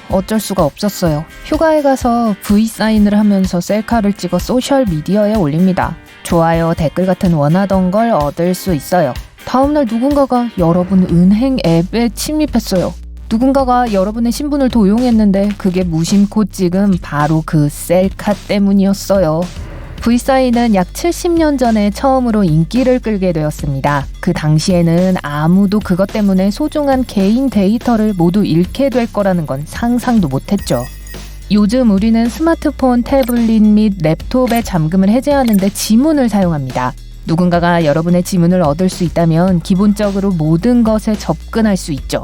어쩔 수가 없었어요. 휴가에 가서 V사인을 하면서 셀카를 찍어 소셜미디어에 올립니다. 좋아요, 댓글 같은 원하던 걸 얻을 수 있어요. 다음날 누군가가 여러분 은행 앱에 침입했어요. 누군가가 여러분의 신분을 도용했는데 그게 무심코 찍은 바로 그 셀카 때문이었어요. V사인은 약 70년 전에 처음으로 인기를 끌게 되었습니다. 그 당시에는 아무도 그것 때문에 소중한 개인 데이터를 모두 잃게 될 거라는 건 상상도 못했죠. 요즘 우리는 스마트폰, 태블릿 및 랩톱의 잠금을 해제하는 데 지문을 사용합니다. 누군가가 여러분의 지문을 얻을 수 있다면 기본적으로 모든 것에 접근할 수 있죠.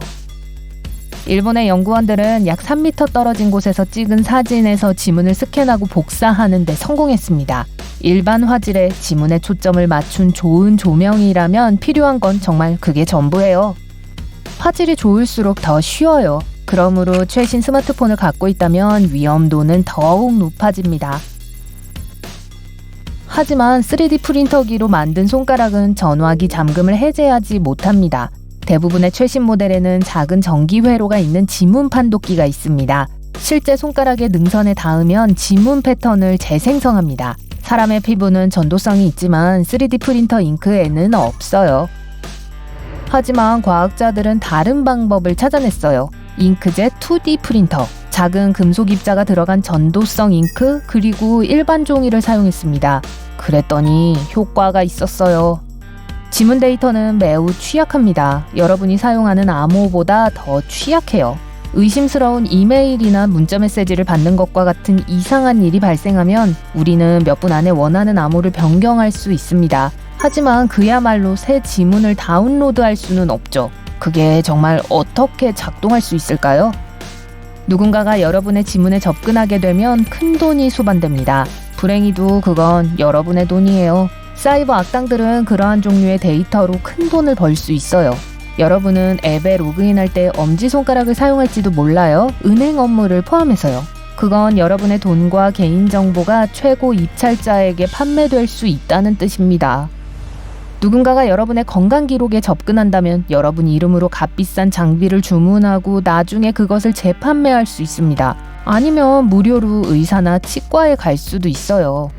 일본의 연구원들은 약 3m 떨어진 곳에서 찍은 사진에서 지문을 스캔하고 복사하는 데 성공했습니다. 일반 화질에 지문에 초점을 맞춘 좋은 조명이라면 필요한 건 정말 그게 전부예요. 화질이 좋을수록 더 쉬워요. 그러므로 최신 스마트폰을 갖고 있다면 위험도는 더욱 높아집니다. 하지만 3D 프린터기로 만든 손가락은 전화기 잠금을 해제하지 못합니다. 대부분의 최신 모델에는 작은 전기 회로가 있는 지문 판독기가 있습니다. 실제 손가락의 능선에 닿으면 지문 패턴을 재생성합니다. 사람의 피부는 전도성이 있지만 3D 프린터 잉크에는 없어요. 하지만 과학자들은 다른 방법을 찾아냈어요. 잉크젯 2D 프린터, 작은 금속 입자가 들어간 전도성 잉크, 그리고 일반 종이를 사용했습니다. 그랬더니 효과가 있었어요. 지문 데이터는 매우 취약합니다. 여러분이 사용하는 암호보다 더 취약해요. 의심스러운 이메일이나 문자 메시지를 받는 것과 같은 이상한 일이 발생하면 우리는 몇 분 안에 원하는 암호를 변경할 수 있습니다. 하지만 그야말로 새 지문을 다운로드할 수는 없죠. 그게 정말 어떻게 작동할 수 있을까요? 누군가가 여러분의 지문에 접근하게 되면 큰 돈이 수반됩니다. 불행히도 그건 여러분의 돈이에요. 사이버 악당들은 그러한 종류의 데이터로 큰 돈을 벌 수 있어요. 여러분은 앱에 로그인할 때 엄지손가락을 사용할지도 몰라요. 은행 업무를 포함해서요. 그건 여러분의 돈과 개인정보가 최고 입찰자에게 판매될 수 있다는 뜻입니다. 누군가가 여러분의 건강 기록에 접근한다면 여러분 이름으로 값비싼 장비를 주문하고 나중에 그것을 재판매할 수 있습니다. 아니면 무료로 의사나 치과에 갈 수도 있어요.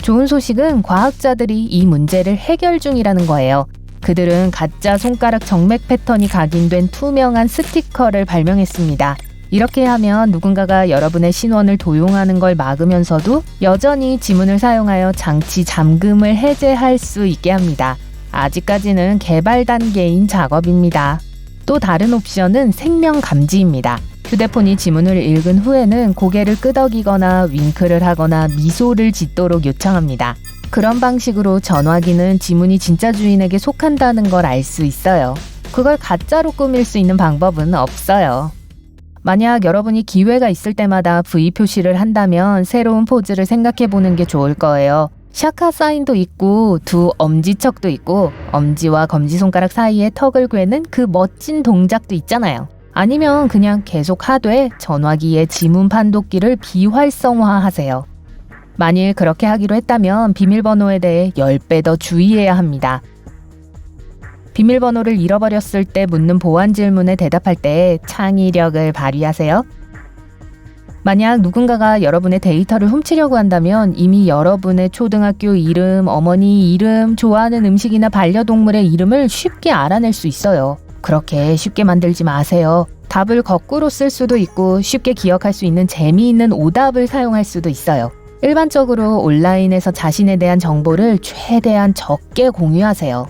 좋은 소식은 과학자들이 이 문제를 해결 중이라는 거예요. 그들은 가짜 손가락 정맥 패턴이 각인된 투명한 스티커를 발명했습니다. 이렇게 하면 누군가가 여러분의 신원을 도용하는 걸 막으면서도 여전히 지문을 사용하여 장치 잠금을 해제할 수 있게 합니다. 아직까지는 개발 단계인 작업입니다. 또 다른 옵션은 생명 감지입니다. 휴대폰이 지문을 읽은 후에는 고개를 끄덕이거나 윙크를 하거나 미소를 짓도록 요청합니다. 그런 방식으로 전화기는 지문이 진짜 주인에게 속한다는 걸 알 수 있어요. 그걸 가짜로 꾸밀 수 있는 방법은 없어요. 만약 여러분이 기회가 있을 때마다 V 표시를 한다면 새로운 포즈를 생각해보는 게 좋을 거예요. 샤카 사인도 있고 두 엄지척도 있고 엄지와 검지손가락 사이에 턱을 괴는 그 멋진 동작도 있잖아요. 아니면 그냥 계속 하되 전화기의 지문 판독기를 비활성화하세요. 만일 그렇게 하기로 했다면 비밀번호에 대해 10배 더 주의해야 합니다. 비밀번호를 잃어버렸을 때 묻는 보안 질문에 대답할 때 창의력을 발휘하세요. 만약 누군가가 여러분의 데이터를 훔치려고 한다면 이미 여러분의 초등학교 이름, 어머니 이름, 좋아하는 음식이나 반려동물의 이름을 쉽게 알아낼 수 있어요. 그렇게 쉽게 만들지 마세요. 답을 거꾸로 쓸 수도 있고 쉽게 기억할 수 있는 재미있는 오답을 사용할 수도 있어요. 일반적으로 온라인에서 자신에 대한 정보를 최대한 적게 공유하세요.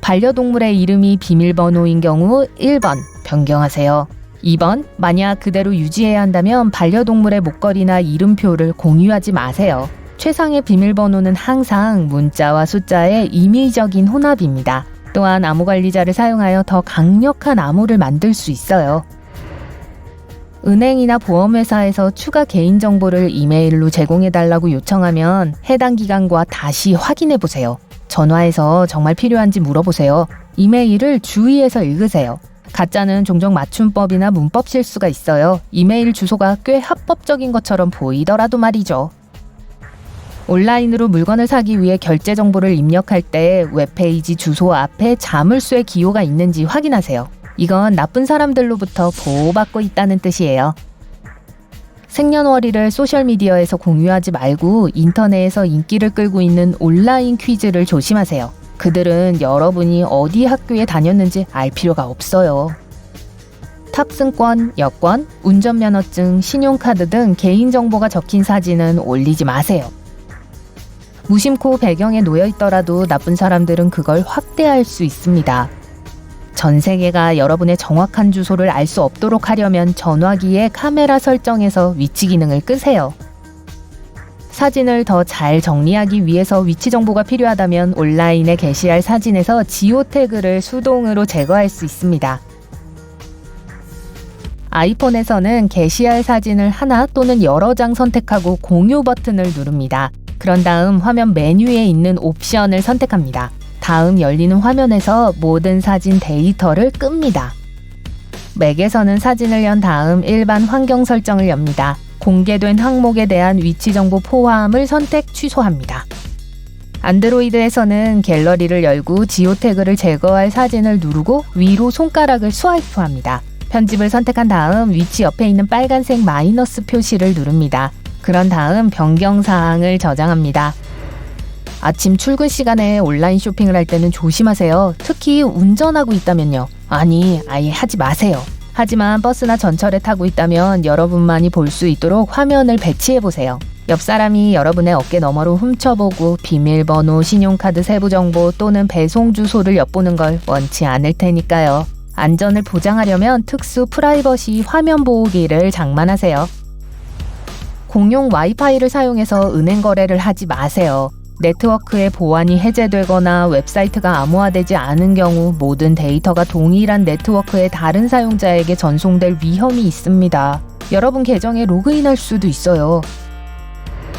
반려동물의 이름이 비밀번호인 경우 1번 변경하세요. 2번 만약 그대로 유지해야 한다면 반려동물의 목걸이나 이름표를 공유하지 마세요. 최상의 비밀번호는 항상 문자와 숫자의 임의적인 혼합입니다. 또한 암호관리자를 사용하여 더 강력한 암호를 만들 수 있어요. 은행이나 보험회사에서 추가 개인정보를 이메일로 제공해달라고 요청하면 해당 기관과 다시 확인해보세요. 전화해서 정말 필요한지 물어보세요. 이메일을 주의해서 읽으세요. 가짜는 종종 맞춤법이나 문법 실수가 있어요. 이메일 주소가 꽤 합법적인 것처럼 보이더라도 말이죠. 온라인으로 물건을 사기 위해 결제 정보를 입력할 때 웹페이지 주소 앞에 자물쇠 기호가 있는지 확인하세요. 이건 나쁜 사람들로부터 보호받고 있다는 뜻이에요. 생년월일을 소셜미디어에서 공유하지 말고 인터넷에서 인기를 끌고 있는 온라인 퀴즈를 조심하세요. 그들은 여러분이 어디 학교에 다녔는지 알 필요가 없어요. 탑승권, 여권, 운전면허증, 신용카드 등 개인정보가 적힌 사진은 올리지 마세요. 무심코 배경에 놓여있더라도 나쁜 사람들은 그걸 확대할 수 있습니다. 전 세계가 여러분의 정확한 주소를 알 수 없도록 하려면 전화기에 카메라 설정에서 위치 기능을 끄세요. 사진을 더 잘 정리하기 위해서 위치 정보가 필요하다면 온라인에 게시할 사진에서 지오 태그를 수동으로 제거할 수 있습니다. 아이폰에서는 게시할 사진을 하나 또는 여러 장 선택하고 공유 버튼을 누릅니다. 그런 다음 화면 메뉴에 있는 옵션을 선택합니다. 다음 열리는 화면에서 모든 사진 데이터를 끕니다. 맥에서는 사진을 연 다음 일반 환경 설정을 엽니다. 공개된 항목에 대한 위치 정보 포함을 선택 취소합니다. 안드로이드에서는 갤러리를 열고 지오 태그를 제거할 사진을 누르고 위로 손가락을 스와이프합니다. 편집을 선택한 다음 위치 옆에 있는 빨간색 마이너스 표시를 누릅니다. 그런 다음 변경 사항을 저장합니다. 아침 출근 시간에 온라인 쇼핑을 할 때는 조심하세요. 특히 운전하고 있다면요. 아니, 아예 하지 마세요. 하지만 버스나 전철에 타고 있다면 여러분만이 볼 수 있도록 화면을 배치해보세요. 옆 사람이 여러분의 어깨 너머로 훔쳐보고 비밀번호, 신용카드 세부 정보 또는 배송 주소를 엿보는 걸 원치 않을 테니까요. 안전을 보장하려면 특수 프라이버시 화면 보호기를 장만하세요. 공용 와이파이를 사용해서 은행 거래를 하지 마세요. 네트워크의 보안이 해제되거나 웹사이트가 암호화되지 않은 경우 모든 데이터가 동일한 네트워크의 다른 사용자에게 전송될 위험이 있습니다. 여러분 계정에 로그인할 수도 있어요.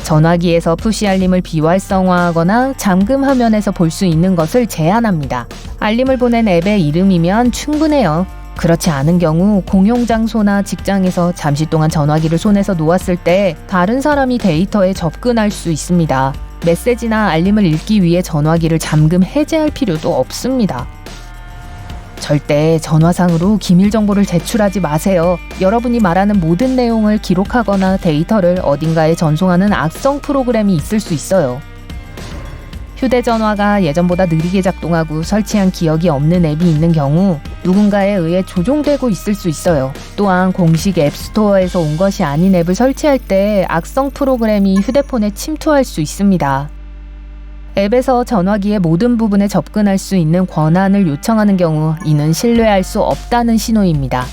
전화기에서 푸시 알림을 비활성화하거나 잠금 화면에서 볼 수 있는 것을 제한합니다. 알림을 보낸 앱의 이름이면 충분해요. 그렇지 않은 경우 공용 장소나 직장에서 잠시 동안 전화기를 손에서 놓았을 때 다른 사람이 데이터에 접근할 수 있습니다. 메시지나 알림을 읽기 위해 전화기를 잠금 해제할 필요도 없습니다. 절대 전화상으로 기밀 정보를 제출하지 마세요. 여러분이 말하는 모든 내용을 기록하거나 데이터를 어딘가에 전송하는 악성 프로그램이 있을 수 있어요. 휴대전화가 예전보다 느리게 작동하고 설치한 기억이 없는 앱이 있는 경우 누군가에 의해 조종되고 있을 수 있어요. 또한 공식 앱스토어에서 온 것이 아닌 앱을 설치할 때 악성 프로그램이 휴대폰에 침투할 수 있습니다. 앱에서 전화기의 모든 부분에 접근할 수 있는 권한을 요청하는 경우 이는 신뢰할 수 없다는 신호입니다.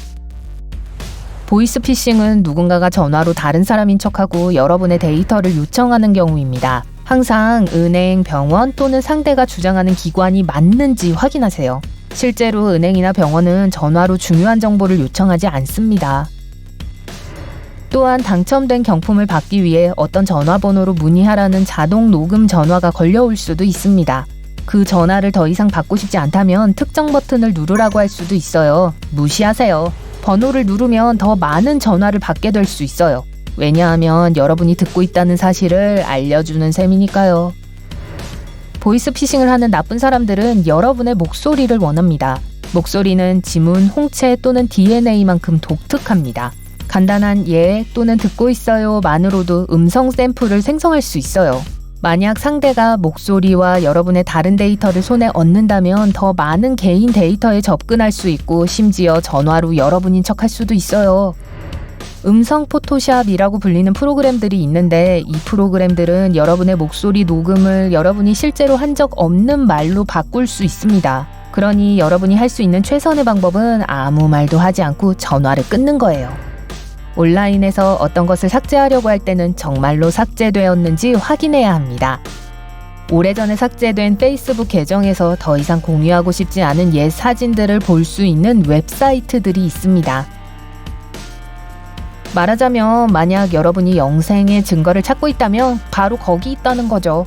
보이스피싱은 누군가가 전화로 다른 사람인 척하고 여러분의 데이터를 요청하는 경우입니다. 항상 은행, 병원 또는 상대가 주장하는 기관이 맞는지 확인하세요. 실제로 은행이나 병원은 전화로 중요한 정보를 요청하지 않습니다. 또한 당첨된 경품을 받기 위해 어떤 전화번호로 문의하라는 자동 녹음 전화가 걸려올 수도 있습니다. 그 전화를 더 이상 받고 싶지 않다면 특정 버튼을 누르라고 할 수도 있어요. 무시하세요. 번호를 누르면 더 많은 전화를 받게 될 수 있어요. 왜냐하면 여러분이 듣고 있다는 사실을 알려주는 셈이니까요. 보이스피싱을 하는 나쁜 사람들은 여러분의 목소리를 원합니다. 목소리는 지문, 홍채 또는 DNA만큼 독특합니다. 간단한 예 또는 듣고 있어요만으로도 음성 샘플을 생성할 수 있어요. 만약 상대가 목소리와 여러분의 다른 데이터를 손에 얻는다면 더 많은 개인 데이터에 접근할 수 있고 심지어 전화로 여러분인 척할 수도 있어요. 음성 포토샵이라고 불리는 프로그램들이 있는데 이 프로그램들은 여러분의 목소리 녹음을 여러분이 실제로 한 적 없는 말로 바꿀 수 있습니다. 그러니 여러분이 할 수 있는 최선의 방법은 아무 말도 하지 않고 전화를 끊는 거예요. 온라인에서 어떤 것을 삭제하려고 할 때는 정말로 삭제되었는지 확인해야 합니다. 오래전에 삭제된 페이스북 계정에서 더 이상 공유하고 싶지 않은 옛 사진들을 볼 수 있는 웹사이트들이 있습니다. 말하자면 만약 여러분이 영생의 증거를 찾고 있다면 바로 거기 있다는 거죠.